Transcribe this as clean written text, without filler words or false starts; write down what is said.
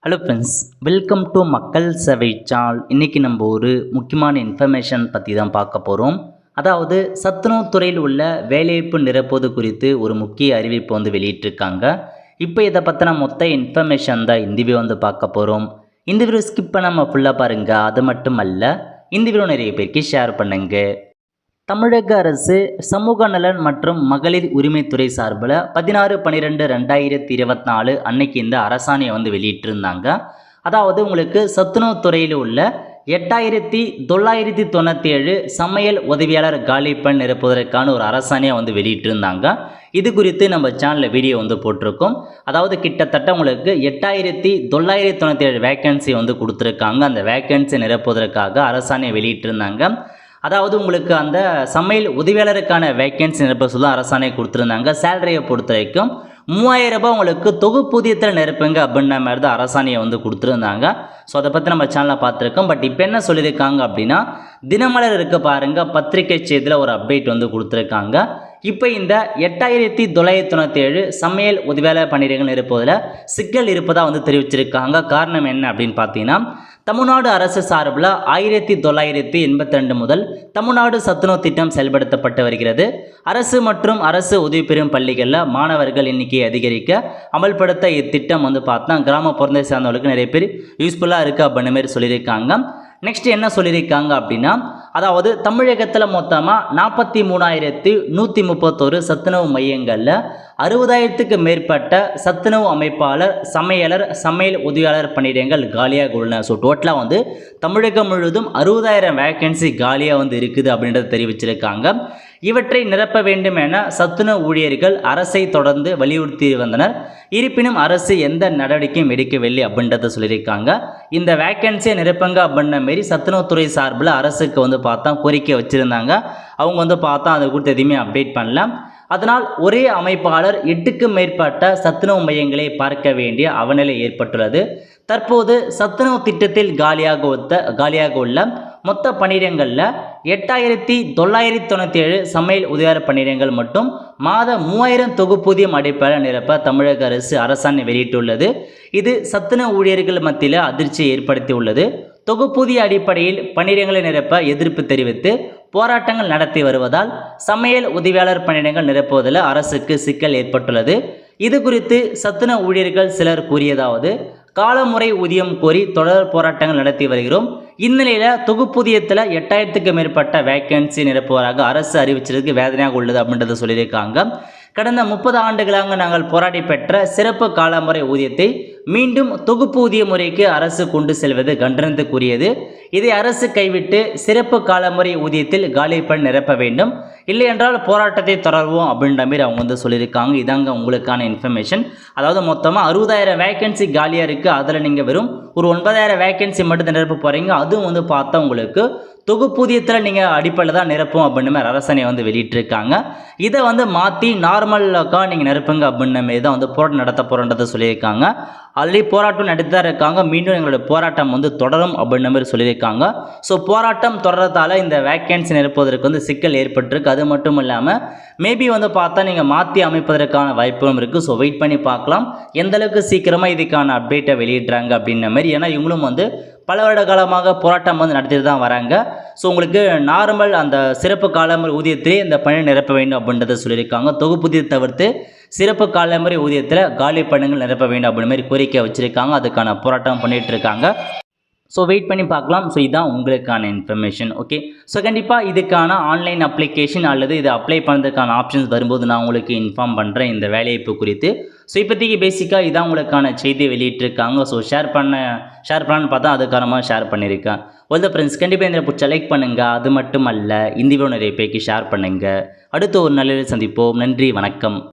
Hello friends, welcome to மக்கள் சேவை channel. இன்றைக்கி நம்ம ஒரு முக்கியமான இன்ஃபர்மேஷன் பற்றி தான் பார்க்க போகிறோம். அதாவது சத்துணவு துறையில் உள்ள வேலைவாய்ப்பு நிரப்புவது குறித்து ஒரு முக்கிய அறிவிப்பு வெளியிட்டிருக்காங்க. இப்போ இதை பற்றின மொத்த இன்ஃபர்மேஷன் தான் இந்த வீடியோ பார்க்க போகிறோம். இந்த வீடியோ ஸ்கிப் பண்ணாமல் ஃபுல்லாக பாருங்கள். அது மட்டும் அல்ல, இந்த வீடியோ நிறைய பேருக்கு ஷேர் பண்ணுங்கள். தமிழக அரசு சமூக நலன் மற்றும் மகளிர் உரிமைத்துறை சார்பில் 16/12/2024 அன்னைக்கு இந்த அரசாணையை வெளியிட்டிருந்தாங்க. அதாவது உங்களுக்கு சத்துணவு துறையில் உள்ள 8997 சமையல் உதவியாளர் காலிப்பணி நிரப்புவதற்கான ஒரு அரசாணையை வெளியிட்டிருந்தாங்க. இது குறித்து நம்ம சேனலில் வீடியோ போட்டிருக்கோம். அதாவது கிட்டத்தட்ட உங்களுக்கு 8997 வேக்கன்சி கொடுத்துருக்காங்க. அந்த வேக்கன்சி நிரப்புவதற்காக அரசாணையை வெளியிட்டிருந்தாங்க. அதாவது உங்களுக்கு அந்த சமையல் உதவியாளருக்கான வேக்கன்சி நிரப்ப சொல்ல அரசாணை கொடுத்துருந்தாங்க. சேலரியை பொறுத்த வரைக்கும் 3000 ரூபாய் உங்களுக்கு தொகுப்பூதியத்தில் நிரப்புங்க அப்படின்ற மாதிரி தான் அரசாணையை கொடுத்துருந்தாங்க. ஸோ அதை பற்றி நம்ம சேனலில் பார்த்துருக்கோம். பட் இப்போ என்ன சொல்லியிருக்காங்க அப்படின்னா, தினமலர் இருக்க பாருங்கள், பத்திரிகை செய்தியில் ஒரு அப்டேட் கொடுத்துருக்காங்க. இப்போ இந்த 8997 சமையல் உதவியாளர் பணியிடங்கள் இருப்பதில் சிக்கல் இருப்பதாக தெரிவிச்சிருக்காங்க. காரணம் என்ன அப்படின்னு பார்த்தீங்கன்னா, தமிழ்நாடு அரசு சார்பில் 1982 முதல் தமிழ்நாடு சத்துணவு திட்டம் செயல்படுத்தப்பட்டு வருகிறது. அரசு மற்றும் அரசு உதவி பெறும் பள்ளிகளில் மாணவர்கள் எண்ணிக்கையை அதிகரிக்க அமல்படுத்த இத்திட்டம் பார்த்தா கிராமப்புறத்தை சேர்ந்தவர்களுக்கு நிறைய பேர் யூஸ்ஃபுல்லாக இருக்குது அப்படின்னு மாதிரி சொல்லியிருக்காங்க. நெக்ஸ்ட் என்ன சொல்லியிருக்காங்க அப்படின்னா, அதாவது தமிழகத்தில் மொத்தமாக 43,131 சத்துணவு மையங்களில் 60,000க்கு மேற்பட்ட சத்துணவு அமைப்பாளர், சமையலர், சமையல் உதவியாளர் பணியிடங்கள் காலியாக உள்ளன. ஸோ டோட்டலாக தமிழகம் முழுவதும் 60,000 வேக்கன்சி காலியாக இருக்குது அப்படின்றத தெரிவிச்சிருக்காங்க. இவற்றை நிரப்ப வேண்டும் என சத்துணவு ஊழியர்கள் அரசை தொடர்ந்து வலியுறுத்தி வந்தனர். இருப்பினும் அரசு எந்த நடவடிக்கையும் எடுக்கவில்லை அப்படின்றத சொல்லியிருக்காங்க. இந்த வேக்கன்சியை நிரப்புங்க அப்படின்ற மாரி சத்துணவுத்துறை சார்பில் அரசுக்கு பார்த்தா கோரிக்கை வச்சுருந்தாங்க. அவங்க பார்த்தா அதை குறித்து எதுவுமே அப்டேட் பண்ணலாம். அதனால் ஒரே அமைப்பாளர் 8க்கும் மேற்பட்ட சத்துணவு மையங்களை பார்க்க வேண்டிய அவநிலை ஏற்பட்டுள்ளது. தற்போது சத்துணவு திட்டத்தில் காலியாக உள்ள மொத்த பணியிடங்களில் 8997 சமையல் உதவியாளர் பணியிடங்கள் மட்டும் மாத 3000 தொகுப்பூதியம் அடிப்படையில் நிரப்ப தமிழக அரசு அரசாணை வெளியிட்டுள்ளது. இது சத்துணவு ஊழியர்கள் மத்தியில் அதிர்ச்சியை ஏற்படுத்தியுள்ளது. தொகுப்பூதிய அடிப்படையில் பணியிடங்களை நிரப்ப எதிர்ப்பு தெரிவித்து போராட்டங்கள் நடத்தி வருவதால் சமையல் உதவியாளர் பணியிடங்கள் நிரப்புவதில் அரசுக்கு சிக்கல் ஏற்பட்டுள்ளது. இது குறித்து சத்துணவு ஊழியர்கள் சிலர் கூறியதாவது, காலமுறை ஊதியம் கோரி தொடர் போராட்டங்கள் நடத்தி வருகிறோம். இந்நிலையில் தொகுப்பூதியத்தில் 8000க்கு மேற்பட்ட வேக்கன்சி நிரப்புவதாக அரசு அறிவிச்சதுக்கு வேதனையாக உள்ளது அப்படின்றத சொல்லியிருக்காங்க. கடந்த 30 ஆண்டுகளாக நாங்கள் போராடி பெற்ற சிறப்பு காலமுறை ஊதியத்தை மீண்டும் தொகுப்பூதிய முறைக்கு அரசு கொண்டு செல்வது கண்டனத்துக்குரியது. இதை அரசு கைவிட்டு சிறப்பு காலமுறை ஊதியத்தில் காலிப்பணி நிரப்ப வேண்டும், இல்லை என்றால் போராட்டத்தை தொடர்வோம் அப்படின்ற மாதிரி அவங்க சொல்லியிருக்காங்க. இதாங்க உங்களுக்கான இன்ஃபர்மேஷன். அதாவது மொத்தமாக 60,000 வேக்கன்சி காலியாக இருக்குது. அதில் நீங்கள் வெறும் ஒரு 9,000 வேக்கன்சி மட்டும் நிரப்ப போகிறீங்க. அதுவும் பார்த்தா உங்களுக்கு தொகுப்பூதியத்தில் நீங்கள் அடிப்படையில் தான் நிரப்பும் அப்படின்னு மாதிரி அரசாணை வெளியிட்டிருக்காங்க. இதை மாற்றி நார்மலுக்காக நீங்கள் நிரப்புங்க அப்படின்ற மாரி தான் போராட்டம் நடத்த போகிறன்றதை சொல்லியிருக்காங்க. ஆல்ரெடி போராட்டம் நடத்தி தான் இருக்காங்க. மீண்டும் எங்களுடைய போராட்டம் தொடரும் அப்படின்ற மாதிரி சொல்லியிருக்காங்க. ஸோ போராட்டம் தொடர்றதால இந்த வேக்கன்சி நிரப்புவதற்கு சிக்கல் ஏற்பட்டிருக்கு. அது மட்டும் இல்லாமல் மேபி பார்த்தா நீங்கள் மாற்றி அமைப்பதற்கான வாய்ப்பும் இருக்குது. ஸோ வெயிட் பண்ணி பார்க்கலாம் எந்தளவுக்கு சீக்கிரமாக இதுக்கான அப்டேட்டை வெளியிடுறாங்க அப்படின்ற மாதிரி. ஏன்னா இவங்களும் பல வருட காலமாக போராட்டம் நடத்திட்டு தான் வராங்க. ஸோ உங்களுக்கு நார்மல் அந்த சிறப்பு காலமுறை ஊதியத்திலே இந்த பணி நிரப்ப வேண்டும் அப்படின்றத சொல்லியிருக்காங்க. தொகுப்பூதியத்தை தவிர்த்து சிறப்பு காலமுறை ஊதியத்தில் காலி பணிகள் நிரப்ப வேண்டும் அப்படின்ற மாதிரி கோரிக்கை வச்சுருக்காங்க. அதுக்கான போராட்டம் பண்ணிகிட்டு இருக்காங்க. ஸோ வெயிட் பண்ணி பார்க்கலாம். ஸோ இதுதான் உங்களுக்கான இன்ஃபர்மேஷன். ஓகே, ஸோ கண்டிப்பாக இதுக்கான ஆன்லைன் அப்ளிகேஷன் அல்லது இதை அப்ளை பண்ணுறதுக்கான ஆப்ஷன்ஸ் வரும்போது நான் உங்களுக்கு இன்ஃபார்ம் பண்ணுறேன் இந்த வேலைவாய்ப்பு குறித்து. ஸோ இப்போதைக்கு பேசிக்காக இதான் உங்களுக்கான செய்தி வெளியிட்டிருக்காங்க. ஸோ ஷேர் பண்ணலான்னு பார்த்தா அதுக்காரமாக ஷேர் பண்ணியிருக்கேன். ஒரு ஃப்ரெண்ட்ஸ் கண்டிப்பாக இந்த பிடிச்ச லைக் பண்ணுங்கள். அது மட்டும் அல்ல, இந்த வீடியோ நிறைய பேருக்கு ஷேர் பண்ணுங்கள். அடுத்த ஒரு நல்ல சந்திப்போம். நன்றி, வணக்கம்.